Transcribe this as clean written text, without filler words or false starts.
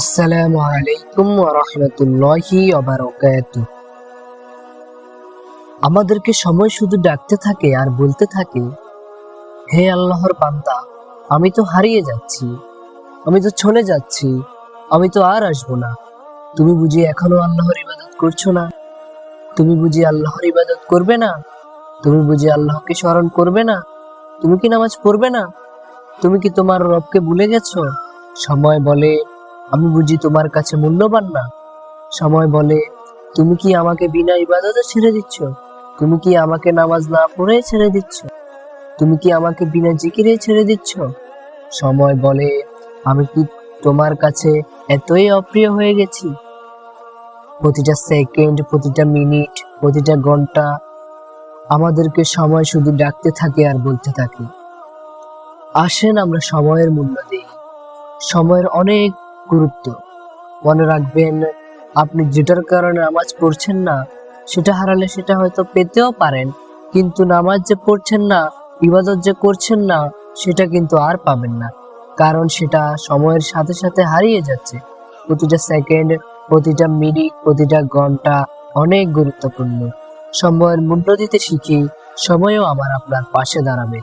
আসসালামু আলাইকুম ওয়া রাহমাতুল্লাহি ওয়া বারাকাতুহু। আমাদেরকে সময় শুধু ডাকতে থাকে আর বলতে থাকে, হে আল্লাহর বান্দা, আমি তো হারিয়ে যাচ্ছি, আমি তো চলে যাচ্ছি, আমি তো আর আসবো না। তুমি বুঝি এখনো আল্লাহর ইবাদত করছো না? তুমি বুঝি আল্লাহর ইবাদত করবে না? তুমি বুঝি আল্লাহকে স্মরণ করবে না? তুমি কি নামাজ পড়বে না? তুমি কি তোমার রবকে ভুলে গেছো? সময় বলে, আমি বুঝি তোমার কাছে মূল্যবান না? সময় বলে, তুমি কি আমাকে বিনা ইবাদতে ছেড়ে দিচ্ছ? তুমি কি আমাকে নামাজ না পড়ে ছেড়ে দিচ্ছ? তুমি কি আমাকে বিনা জিকিরে ছেড়ে দিচ্ছ? সময় বলে, আমি কি তোমার কাছে এতই অপ্রিয় হয়ে গেছি? প্রতিটা সেকেন্ড, প্রতিটা মিনিট, প্রতিটা ঘন্টা আমাদেরকে সময় শুধু ডাকতে থাকে আর বলতে থাকে। আসেন আমরা সময়ের মূল্য দিই। সময়ের অনেক গুরুত্ব। মনে রাখবেন, আপনি যেটার কারণে নামাজ পড়ছেন না, সেটা হারালে সেটা হয়তো পেতেও পারেন, কিন্তু নামাজ যে পড়ছেন না, ইবাদত যে করছেন না, সেটা কিন্তু আর পাবেন না, কারণ সেটা সময়ের সাথে সাথে হারিয়ে যাচ্ছে। প্রতিটা সেকেন্ড, প্রতিটা মিনিট, প্রতিটা ঘন্টা অনেক গুরুত্বপূর্ণ। সময়ের মূল্য দিতে শিখি, সময়ও আমার আপনার পাশে দাঁড়াবে।